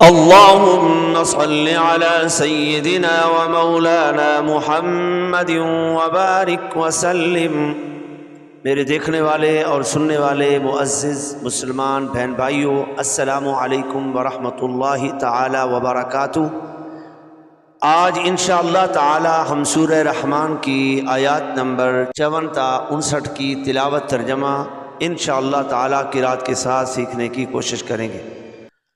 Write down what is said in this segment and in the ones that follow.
अल्लाहुम्मा सल्लि अला सय्यिदिना व मौलाना मुहम्मद व बारिक व सल्लिम। मेरे देखने वाले और सुनने वाले मुअज़्ज़िज़ मुसलमान बहन भाइयों, अस्सलामु अलैकुम व रहमतुल्लाहि ताला व बरकातुहू। आज इंशाअल्लाह ताला हम सूरह रहमान की आयत नंबर 54 ता 59 की तिलावत तर्जमा इंशाअल्लाह ताला क़िरात के साथ सीखने की कोशिश करेंगे।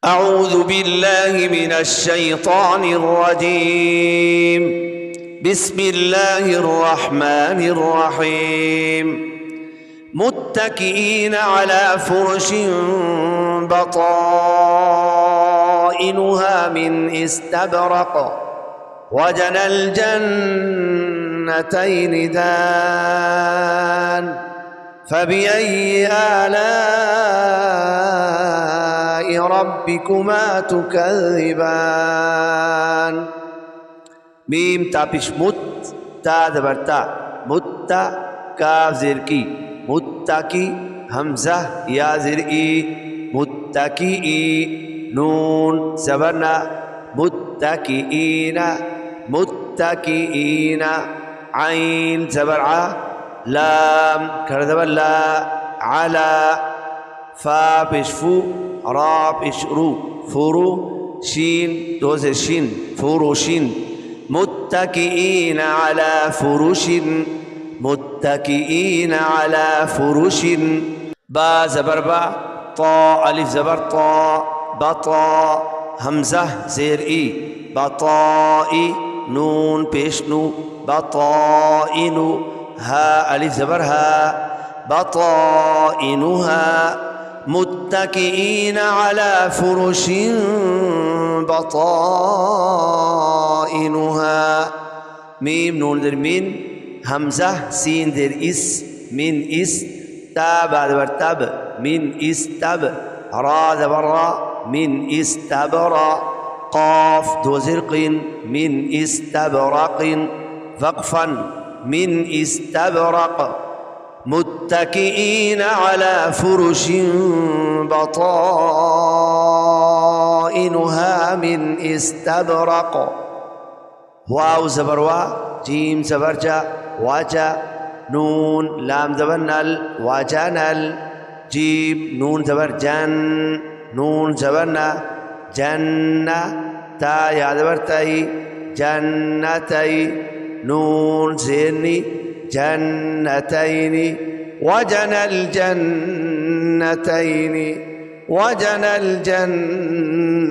अऊज़ु बिल्लाहि मिनश शैतानिर रजीम। बिस्मिल्लाहिर रहमानिर रहीम। मुत्तकीना अला फुरशिन बताइनुहा मिन इस्तबरक़ वजनल जन्नतैनि दान फबिअय्यि आलाइ रब्बिकुमा तुकज़्ज़िबान। मीम तापिश मुत ता ज़बरता मुत्ता काफ ज़ेर की मुत्तकी हमज़ा या ज़ेर ई मुत्तकी नून ज़बरना मुत्तकीना मुत्तकीना आइन ज़बर आ लाम खड़ा ज़बर ला अला फा पेश फू रा पेश रू फुरू शीन दो से शीन फुरुशिन मुत्तकीना अला फुरुशिन मुत्तकीना अला फुरुशिन। बा ज़बर बा ता अलिफ ज़बर ता बता हमज़ा ज़ेर ई बताई नून पेश नू बताइनु हा अलिफ ज़बर हा बताइनुहा मुत्तकीना अला फुरुशिन बताइनुहा। मीम नून ज़ेर मिन हमज़ा सीन ज़ेर इस मिन इस ता बाद बर तब मिन इस तब रा ज़बर रा मिन इस्तबरा क़ाफ दो ज़ेर क़िन मिन इस्तबरक़िन वक़फ़न मिन इस्तबरक़ मुत्तकीना अला फुरुशिन बताइनुहा मिन इस्तबरक़। वाव ज़बर वा जीम ज़बर जा वाजा नून लाम ज़बर नल वाजानल जीम नून ज़बर जन नून ज़बर ना जन्ना ता या ज़बर तई जन्नतई नून ज़ेरनी जन्नतैनि वजनल जन्नतैनि वजनल जन्नतैनि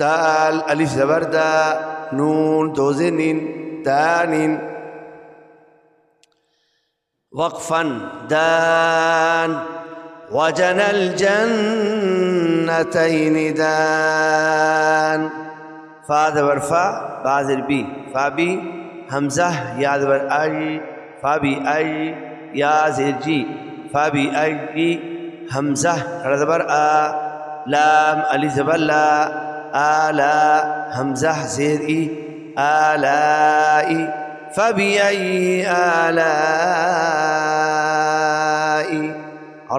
दाल अलिफ ज़बर दा नून दो ज़ेनिन दानिन वक़फ़न दान वजनल जन्नतैनि दान। फा ज़बर फा बा ज़ेर बी फा बी हमज़ा या ज़बर आई फा बी आई या ज़ेर जी फा बी आई हमज़ा खड़ा ज़बर आ लाम अलिफ ज़बर ला आला हमज़ा ज़ेर ई आलाई फबिअय्यि आलाई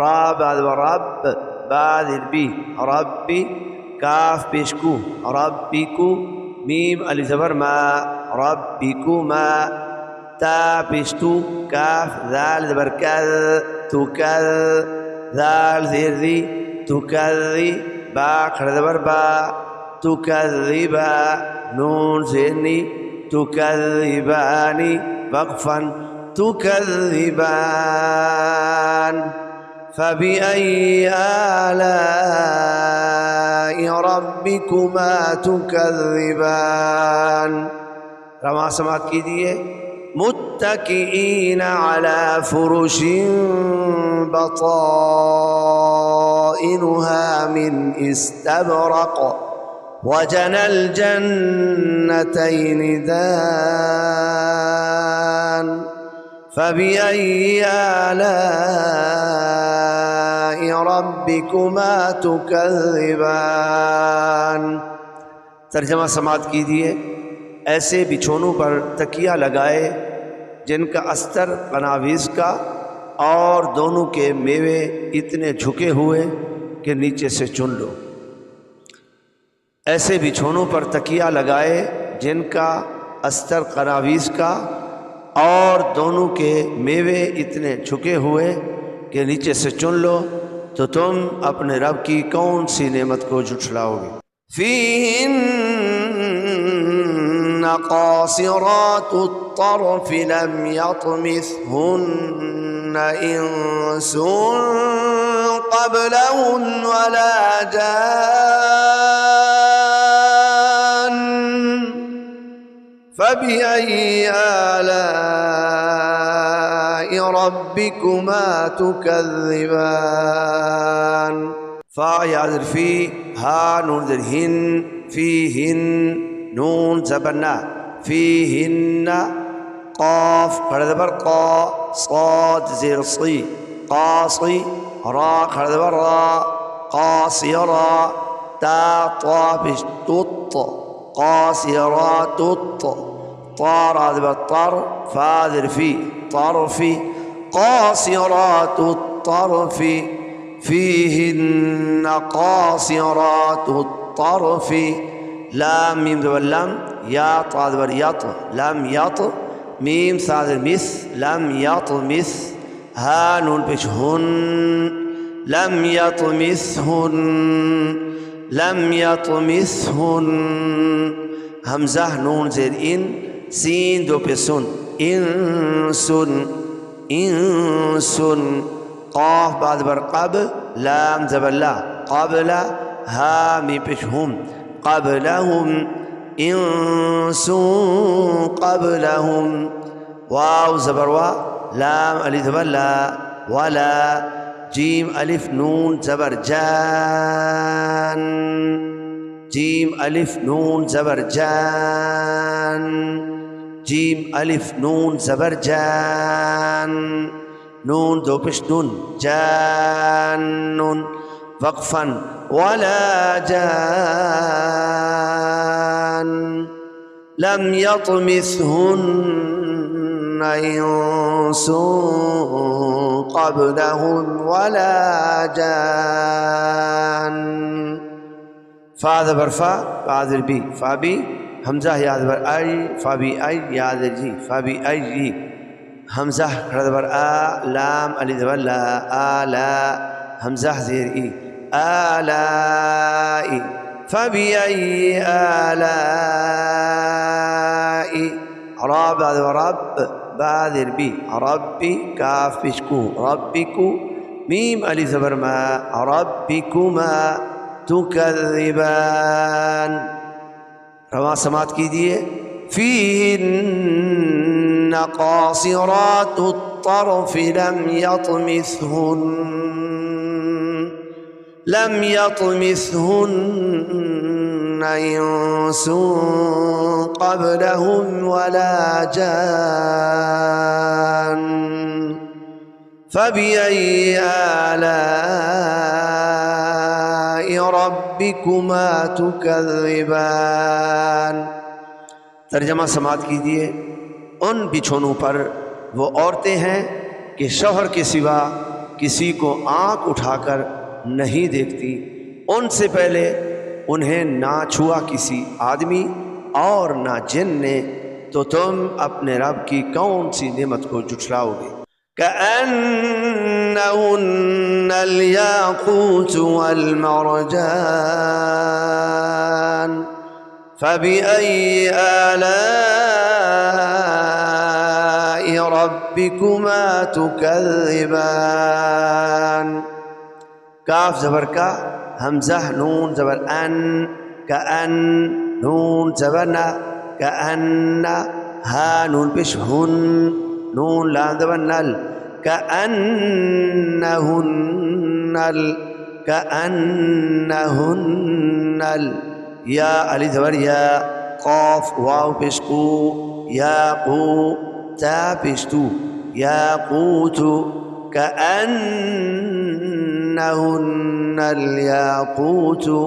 रा बाद रब बाद बी रब्बी काफ पेशकू रब्बिकू मीम अलिफ ज़बर मा रब्बिकुमा ता पेशतू काफ ज़ाल ज़बर कज़ तुकज़ ज़ाल ज़ेर ज़ी तुकज़्ज़ी बा खड़ा ज़बर बा तुकज़्ज़िबा नून ज़ेरनी तुकज़्ज़िबानी वक़फ़न तुकज़्ज़िबान फबिअय्यि आलाइ रब्बिकुमा तुकज़्ज़िबान। रमा समात कीजिए। मुत्तकीना अला फुरुशिन बताइनुहा मिन इस्तबरक़ वजनल जन्नतैनि दान फबिअय्यि आलाइ रब्बिकुमा तुकज़्ज़िबान। तर्जमा समात कीजिए। ऐसे बिछोनों पर तकिया लगाए जिनका अस्तर कनावीस का और दोनों के मेवे इतने झुके हुए कि नीचे से चुन लो। ऐसे बिछोनों पर तकिया लगाए जिनका अस्तर करावीस का और दोनों के मेवे इतने झुके हुए कि नीचे से चुन लो तो तुम अपने रब की कौन सी नेमत को झुठलाओगे। फ़ीहिन्ना क़ासिरातुत तरफ़ लम यतमिसहुन्ना इंसुन क़ब्लहुम वला जान फ़बिअय्यि आलाइ रब्बिकुमा तुकज़्ज़िबान। फ़ा या ज़रफ़ी, हा नून ज़ेर हिन, फ़ीहिन नून ज़बरना, फ़ीहिन्ना क़ाफ़ खड़ा ज़बर क़ा, साद ज़ेर सी, क़ासी, रा खड़ा ज़बर रा, क़ासिरा, ता ता पेश तुत, क़ासिरातुत, ता रा ज़बर तर, फ़ा ज़ेर फ़ी, तरफ़ी, क़ासिरातुत तरफ़ी, फ़ीहिन्ना क़ासिरातुत तरफ़ी, लाम मीम ज़बर लम, या ता ज़बर यत, लम यत, मीम सा ज़ेर मिस, लम यतमिस, हा नून पेश हुन, लम यतमिसहुन, लम यतमिसहुन, हमज़ा नून ज़ेर इन, सीन दो पे सुन, इंसुन, इंसुन, क़ाफ़ बाद बर क़ब, लाम ज़बर ला, क़बला, हा मीम पेश हुम, क़ब्लहुम, इंसुन क़ब्लहुम, वाव ज़बर वा, लाम अलिफ ज़बर ला, वला, जीम अलिफ नून ज़बर जान, जीम अलिफ नून ज़बर जान, जीम अलिफ नून ज़बर जान, नून दो पेश नून, जानुन, वक़फ़न, वला जान, लम यतमिसहुन्ना इंसुन क़ब्लहुम वला जान। फ़ा ज़बर फ़ा, फ़ा ज़ेर बी, फ़ा बी, हमज़ा या ज़बर आई, फ़ा बी आई, या ज़ेर जी, फ़ा बी आई जी, हमज़ा खड़ा ज़बर आ, लाम अलिफ ज़बर ला, आला, हमज़ा ज़ेर ई, आलाई, फ़बिअय्यि आलाई, रा बा ज़बर रब, बा ज़ेर बी, रब्बी, काफ पेश कू, रब्बिकु, मीम अलिफ ज़बर मा, रब्बिकुमा तुकज़्ज़िबान। रवां समात कीजिए। फ़ीहिन्ना क़ासिरातुत तरफ़ लम यतमिसहुन्ना इंसुन क़ब्लहुम वला जान फ़बिअय्यि आलाइ रब्बिकुमा तुकज़्ज़िबान। तर्जमा समात कीजिए। उन बिछोनों पर वो औरतें हैं कि शौहर के सिवा किसी को आँख उठाकर नहीं देखती, उनसे पहले उन्हें ना छुआ किसी आदमी और ना जिन ने, तो तुम अपने रब की कौन सी नेमत को जुठलाओगे। कअन्नहुन्नल याक़ूत वल मरजान फ़बिअय्यि आलाइ रब्बिकुमा तुकज़्ज़िबान। काफ ज़बर का, हमज़ा नून ज़बर अन, कअन नून ज़बर ना, कअन्ना, हा नून पेश हुन, नून लाम ज़बर नल, कअन्नहुन्नल, कअन्नहुन्नल, या अलिफ ज़बर या, क़ाफ़ वाव पेश कू, याक़ू, ता पेश तू, याक़ूतु, कअन्नहुन्नल याक़ूतु,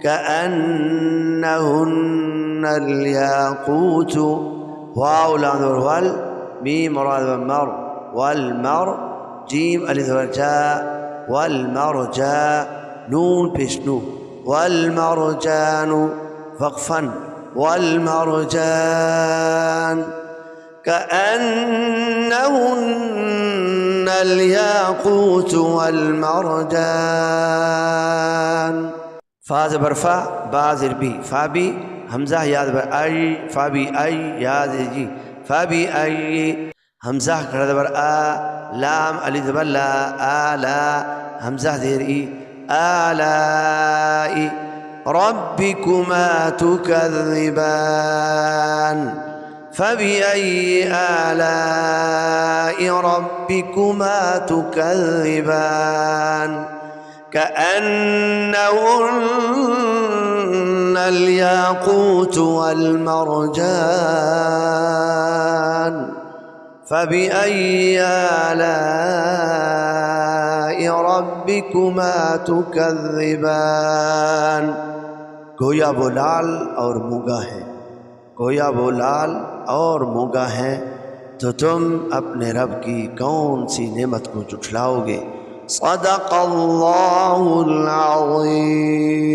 कअन्नहुन्नल याक़ूतु, वाव लाम ज़बर वल, मीम रा ज़बर मर, वल मर, जीम अलिफ ज़बर जा, वल मरजा, नून पेश नू, वल्मरजानु वक़फ़न वल्मरजान कअन्नहुन्नल याक़ूत वल्मरजान। फा ज़बर फा, बा ज़ेर बी, फा बी हमज़ा याद बर आई, फा बी आई याद जी, फा बी आई हमज़ा खड़ा ज़बर आ, लाम अली ज़बर ला, आला हमज़ा ज़ेर ई, आलाई रब्बिकुमा तुकज़्ज़िबान फबिअय्यि आलाइ रब्बिकुमा तुकज़्ज़िबान कअन्नहुन्नल याक़ूत वल्मरजान फबिअय्यि आलाइ रब्बिकुमा तुकज़्ज़िबान। गोया वो लाल और मूंगा है, गोया वो लाल और मूंगा है, तो तुम अपने रब की कौन सी नेमत को जुठलाओगे। सदक़ल्लाहुल अज़ीम।